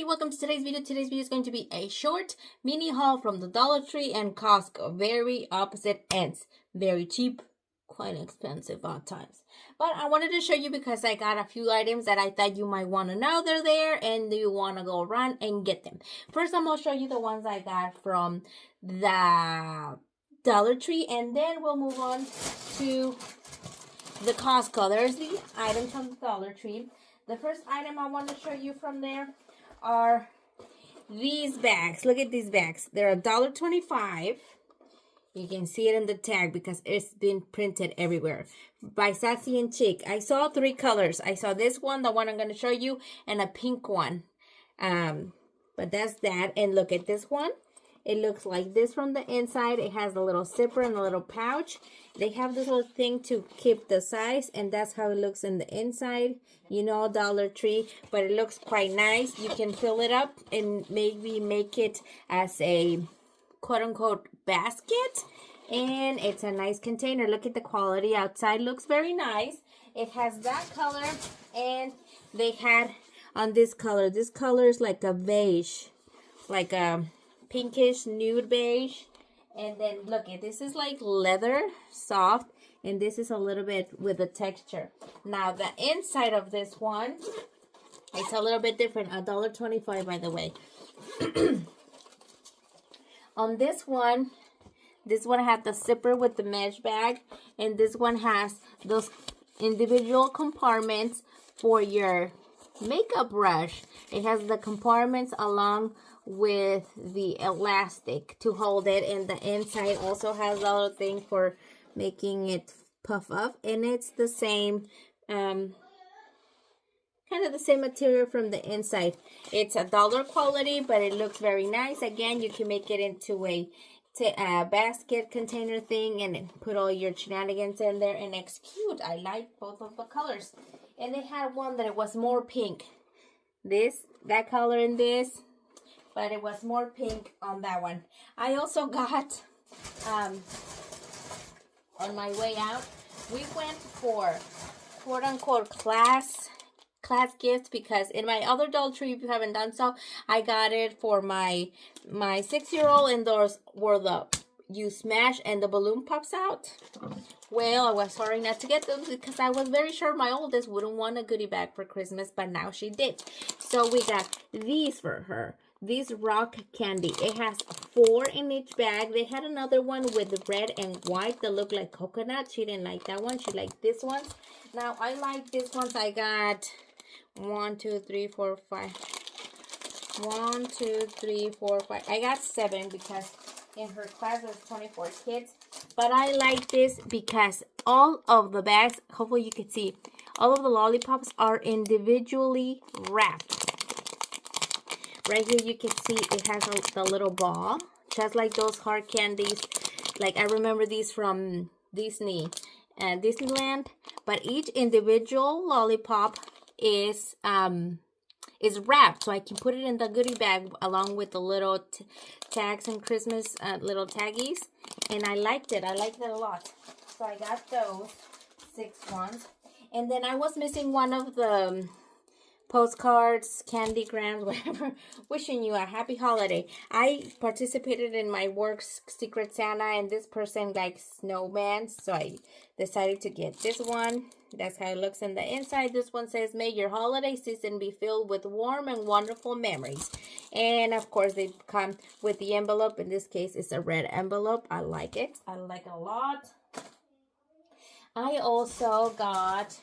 welcome to today's video. Today's video is going to be a short mini haul from the Dollar Tree and Costco. Very opposite ends. Very cheap, quite expensive at times. But I wanted to show you because I got a few items that I thought you might want to know they're there and you want to go run and get them. First, I'm going to show you the ones I got from the Dollar Tree, and then we'll move on to the Costco. There's the items from the Dollar Tree. The first item I want to show you from there are these bags. Look at these bags. They're $1.25. You can see it in the tag because it's been printed everywhere. By Sassy and Chic. I saw three colors. I saw this one, the one I'm going to show you, and a pink one. But that's that. And look at this one. It looks like this from the inside. It has a little zipper and a little pouch. They have this little thing to keep the size, and that's how it looks in the inside. You know, Dollar Tree, but it looks quite nice. You can fill it up and maybe make it as a quote-unquote basket, and it's a nice container. Look at the quality outside. Looks very nice. It has that color, and they had on this color. This color is like a beige, like a pinkish nude beige. And then look at this is like leather, soft, and this is a little bit with a texture. Now the inside of this one, it's a little bit different. $1.25, by the way. On this one has the zipper with the mesh bag, and this one has those individual compartments for your makeup brush. It has the compartments along with the elastic to hold it, and the inside also has a little thing for making it puff up, and it's the same kind of the same material from the inside. It's $1 quality, but it looks very nice. Again, you can make it into a basket container thing and then put all your shenanigans in there, and it's cute. I like both of the colors. And they had one that it was more pink. That color in this, but it was more pink on that one. I also got, on my way out, we went for quote-unquote class gifts, because in my other Dollar Tree, if you haven't done so, I got it for my 6-year-old, and those were you smash and the balloon pops out. Well, I was sorry not to get them because I was very sure my oldest wouldn't want a goodie bag for Christmas, but now she did. So we got these for her. These rock candy. It has 4 in each bag. They had another one with red and white that looked like coconut. She didn't like that one. She liked this one. Now, I like this ones. I got 1, 2, 3, 4, 5. 1, 2, 3, 4, 5. I got 7 because in her class there's 24 kids. But I like this because all of the bags, hopefully you can see, all of the lollipops are individually wrapped. Right here you can see it has the little ball, just like those hard candies. Like I remember these from Disneyland. But each individual lollipop is wrapped, so I can put it in the goodie bag along with the little tags and Christmas little taggies. And I liked it. I liked it a lot. So I got those 6 ones. And then I was missing one of the postcards, candy grams, whatever, wishing you a happy holiday. I participated in my work's Secret Santa, and this person likes snowman, so I decided to get this one. That's how it looks in the inside. This one says, "May your holiday season be filled with warm and wonderful memories." And of course, they come with the envelope. In this case, it's a red envelope. I like it. I like it a lot. I also got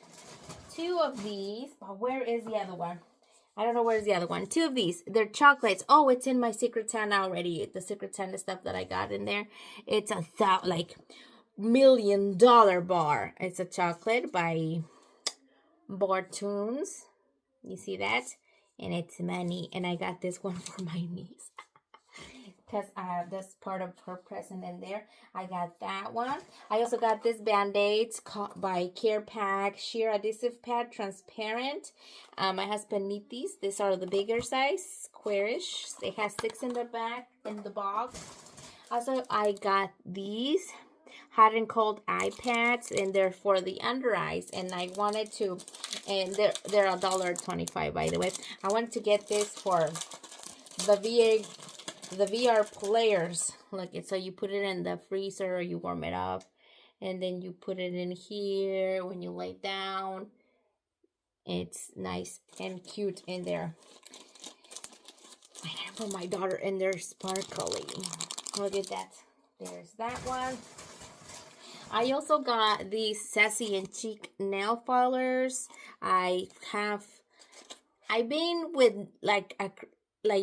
2 of these. But where is the other one? I don't know where's the other one. 2 of these. They're chocolates. Oh, it's in my Secret Santa already. The Secret Santa stuff that I got in there. It's a $1 million bar. It's a chocolate by Bartoons. You see that? And it's money. And I got this one for my niece, because that's part of her present in there. I got that one. I also got this Band-Aids by Care Pack, sheer adhesive pad, transparent. My husband needs these. These are the bigger size, squarish. They have 6 in the back, in the box. Also, I got these hot and cold eye pads, and they're for the under eyes. And I wanted to, and they're $1.25, by the way. I wanted to get this for the VR players. Look, so you put it in the freezer, or you warm it up, and then you put it in here when you lay down. It's nice and cute in there. I got it for my daughter, and they're sparkly. Look at that. There's that one. I also got these Sassy and Chic nail filers. I've been with like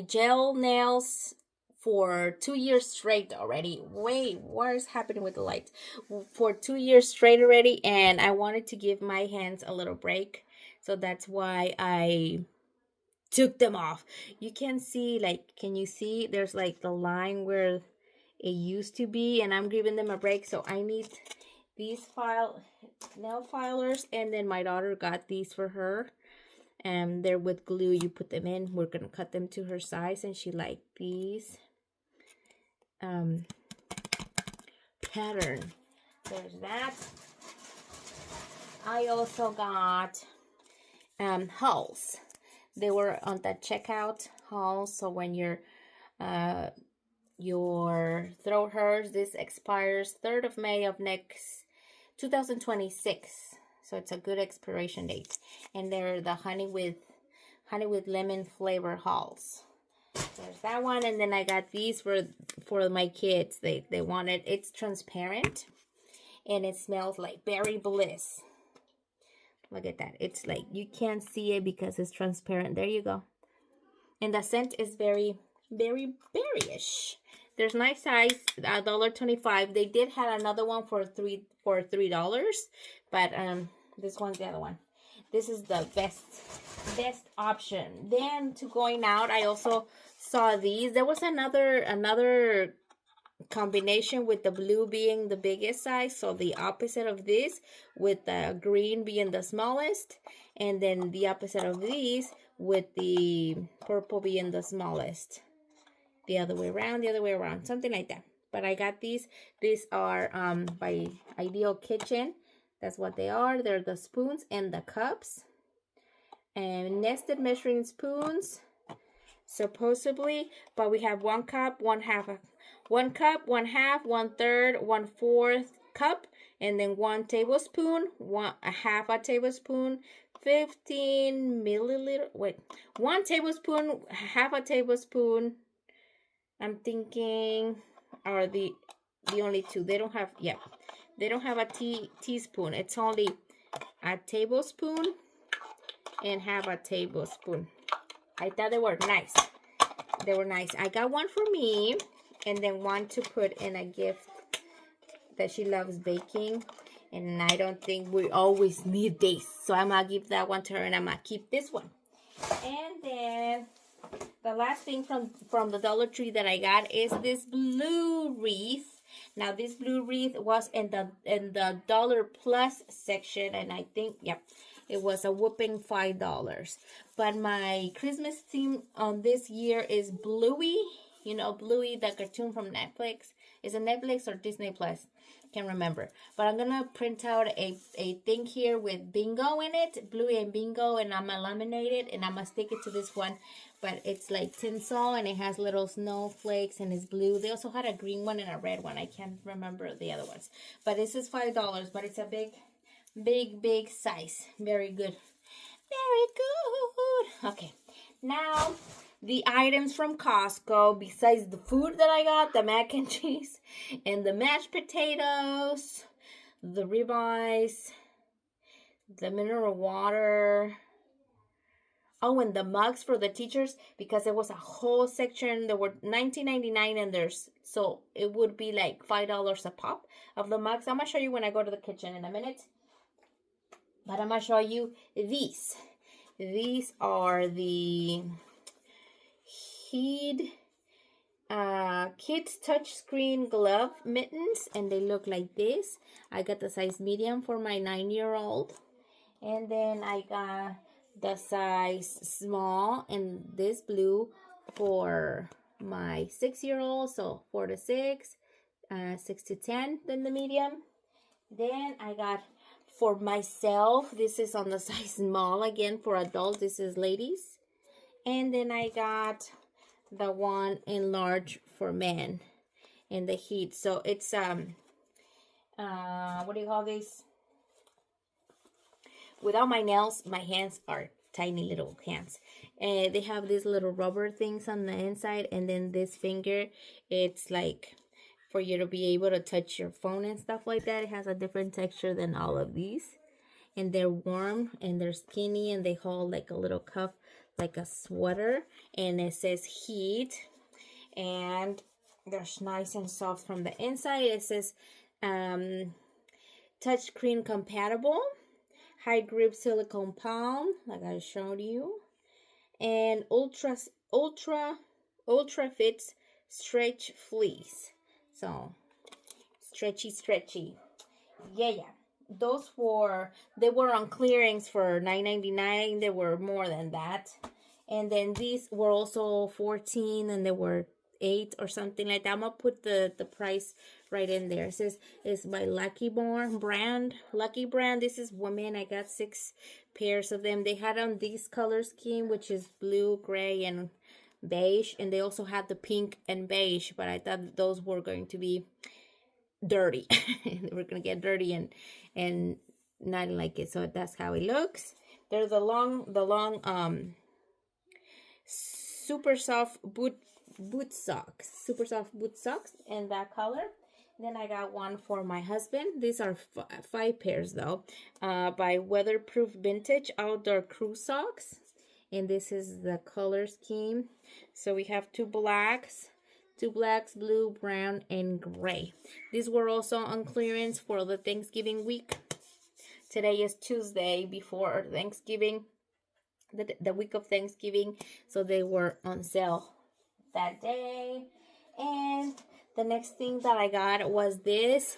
gel nails for 2 years straight already. Wait, what is happening with the lights? For 2 years straight already, and I wanted to give my hands a little break. So that's why I took them off. You can see, like, can you see? There's like the line where it used to be, and I'm giving them a break. So I need these nail filers, and then my daughter got these for her. And they're with glue. You put them in. We're gonna cut them to her size, and she liked these pattern. There's that. I also got hauls. They were on the checkout haul. So when your throat hurts, this expires 3rd of May of next 2026. So it's a good expiration date. And they're the honey with lemon flavor hauls. There's that one. And then I got these for my kids. They wanted, it's transparent, and it smells like berry bliss. Look at that. It's like, you can't see it because it's transparent. There you go. And the scent is very, very berryish. There's nice size, $1.25. They did have another one for $3, but this one's the other one. This is the best option. Then to going out, I also saw these. There was another combination with the blue being the biggest size, so the opposite of this, with the green being the smallest, and then the opposite of these with the purple being the smallest. The other way around, something like that. But I got these. These are by Ideal Kitchen. That's what they are. They're the spoons and the cups, and nested measuring spoons, supposedly. But we have 1 cup, 1/2, 1 cup, 1/2, 1/3, 1/4 cup, and then 1 tablespoon, 1/2 tablespoon, 15 milliliter. Wait, 1 tablespoon, 1/2 tablespoon. I'm thinking are the only two. They don't have, yeah, they don't have a teaspoon. It's only a tablespoon and 1/2 tablespoon. I thought they were nice. They were nice. I got one for me, and then one to put in a gift that she loves baking. And I don't think we always need this. So I'm going to give that one to her, and I'm going to keep this one. And then the last thing from the Dollar Tree that I got is this blue wreath. Now this blue wreath was in the Dollar Plus section, and I think, yep, it was a whooping $5. But my Christmas theme on this year is Bluey. You know, Bluey, the cartoon from Netflix. Is it Netflix or Disney Plus? Can't remember. But I'm going to print out a thing here with bingo in it. Bluey and bingo. And I'm going to laminate it. And I'm going to stick it to this one. But it's like tinsel. And it has little snowflakes. And it's blue. They also had a green one and a red one. I can't remember the other ones. But this is $5. But it's a big size. Very good. Very good. Okay. Now, the items from Costco, besides the food that I got, the mac and cheese, and the mashed potatoes, the ribeyes, the mineral water. Oh, and the mugs for the teachers, because there was a whole section. There were $19.99, and so it would be like $5 a pop of the mugs. I'm going to show you when I go to the kitchen in a minute. But I'm going to show you these. These are the kids touchscreen glove mittens, and they look like this. I got the size medium for my 9-year-old, and then I got the size small in this blue for my 6-year-old, so 4 to 6. 6 to 10 than the medium. Then I got for myself, this is on the size small again. For adults, this is ladies. And then I got the one in large for men in the heat. So it's what do you call these? Without my nails, my hands are tiny little hands. And they have these little rubber things on the inside, and then this finger, it's like for you to be able to touch your phone and stuff like that. It has a different texture than all of these. And they're warm and they're skinny and they hold like a little cuff, like a sweater. And it says heat. And they're nice and soft from the inside. It says touchscreen compatible. High grip silicone palm, like I showed you. And ultra fits stretch fleece. So stretchy. Yeah. Those they were on clearance for $9.99. They were more than that. And then these were also $14, and they were $8 or something like that. I'm gonna put the price right in there. It says it's by Lucky Brand. This is women. I got 6 pairs of them. They had on this color scheme, which is blue, gray, and beige, and they also had the pink and beige, but I thought those were going to be dirty. They were gonna get dirty and not like it. So that's how it looks. There's the long super soft boot socks in that color. Then I got one for my husband. These are 5 pairs though, by Weatherproof Vintage Outdoor Crew Socks. And this is the color scheme. So we have 2 blacks, blue, brown, and gray. These were also on clearance for the Thanksgiving week. Today is Tuesday before Thanksgiving, the week of Thanksgiving. So they were on sale that day. And the next thing that I got was this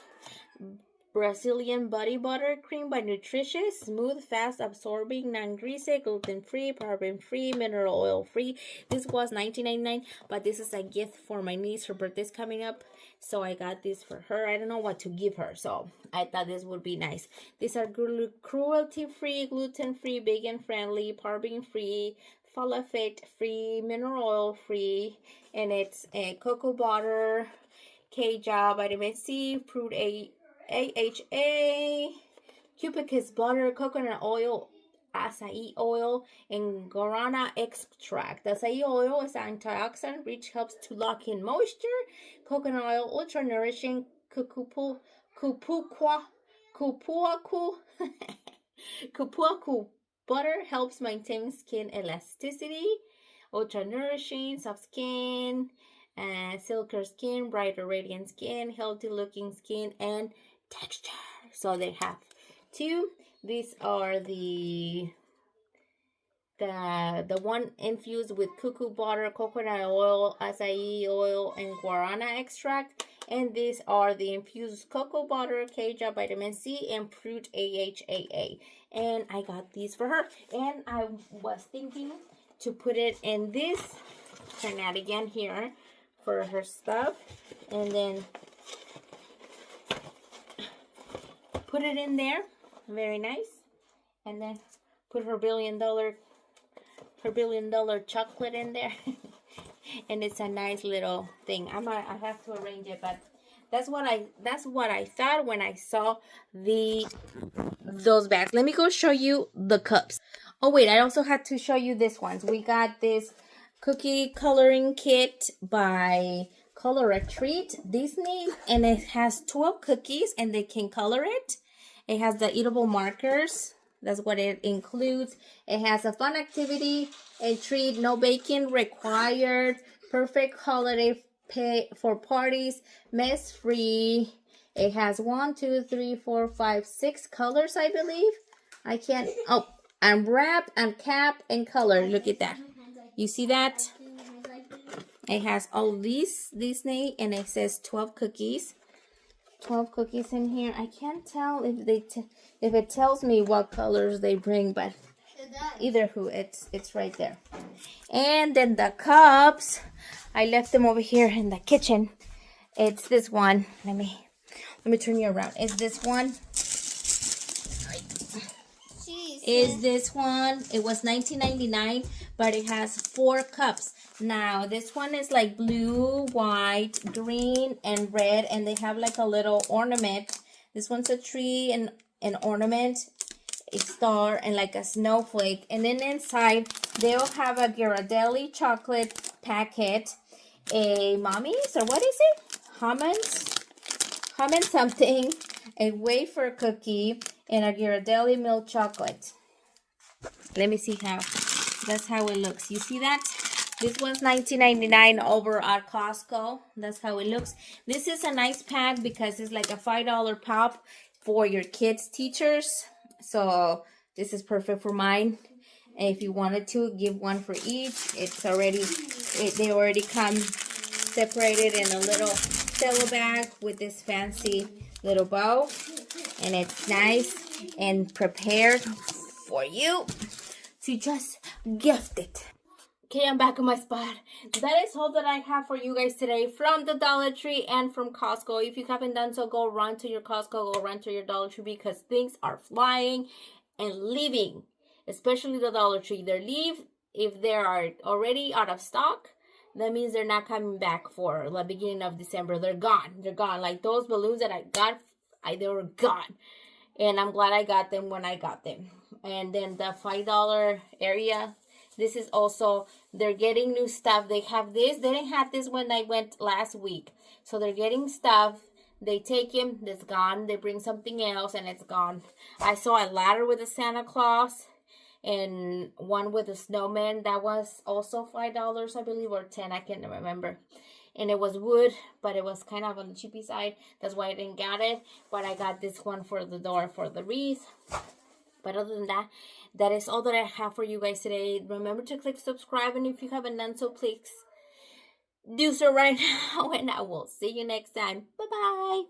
Brazilian Body Butter Cream by Nutritious. Smooth, fast absorbing, non-greasy, gluten-free, paraben-free, mineral oil-free. This was $19.99, but this is a gift for my niece. Her birthday's coming up, so I got this for her. I don't know what to give her, so I thought this would be nice. These are cruelty-free, gluten-free, vegan-friendly, paraben-free, phthalate-free, mineral oil-free, and it's a cocoa butter, K-Job, vitamin C, fruit AHA, Cupicus butter, coconut oil, acai oil, and guarana extract. The acai oil is antioxidant rich, helps to lock in moisture. Coconut oil, ultra nourishing. Kupuaku butter helps maintain skin elasticity. Ultra nourishing, soft skin, silkier skin, brighter radiant skin, healthy looking skin, and texture. So they have 2. These are the one infused with cuckoo butter, coconut oil, acai oil, and guarana extract. And these are the infused cocoa butter, K-Job, vitamin C, and fruit AHAA. And I got these for her. And I was thinking to put it in this, turn that again here, for her stuff. And then put it in there, very nice, and then put her billion dollar chocolate in there. And it's a nice little thing. I have to arrange it, but that's what I thought when I saw those bags. Let me go show you the cups. Oh wait, I also had to show you this ones. We got this cookie coloring kit by Color a Treat Disney, and it has 12 cookies and they can color it. It has the eatable markers. That's what it includes. It has a fun activity, a treat, no baking required, perfect holiday for parties, mess free. It has 1, 2, 3, 4, 5, 6 colors, I believe. I can't. Oh, and wrap and cap and color. Look at that. You see that? It has all these Disney, and it says 12 cookies. 12 cookies in here. I can't tell if if it tells me what colors they bring, but either who, it's right there. And then the cups, I left them over here in the kitchen. It's this one. Let me turn you around. It's this one. Is this one. It was $19.99, but it has 4 cups. Now, this one is like blue, white, green, and red, and they have like a little ornament. This one's a tree and an ornament, a star, and like a snowflake. And then inside, they'll have a Ghirardelli chocolate packet, a mommy's, or what is it? Almond something, a wafer cookie, and a Ghirardelli milk chocolate. Let me see how. That's how it looks. You see that? This one's $19.99 over at Costco. That's how it looks. This is a nice pack because it's like a $5 pop for your kids' teachers. So this is perfect for mine. And if you wanted to give one for each, it's already, they already come separated in a little cello bag with this fancy little bow. And it's nice and prepared for you to just gift it. Okay, I'm back on my spot. That is all that I have for you guys today from the Dollar Tree and from Costco. If you haven't done so, go run to your Costco, go run to your Dollar Tree because things are flying and leaving. Especially the Dollar Tree. They leave if they are already out of stock. That means they're not coming back for the beginning of December. They're gone. They're gone. Like those balloons that I got, they were gone. And I'm glad I got them when I got them. And then the $5 area, this is also, they're getting new stuff. They have this. They didn't have this when I went last week. So they're getting stuff. They take him, it's gone. They bring something else and it's gone. I saw a ladder with a Santa Claus and one with a snowman. That was also $5, I believe, or 10. I can't remember. And it was wood, but it was kind of on the cheapy side. That's why I didn't get it. But I got this one for the door for the wreath. But other than that, that is all that I have for you guys today. Remember to click subscribe. And if you haven't done so, please do so right now. And I will see you next time. Bye-bye.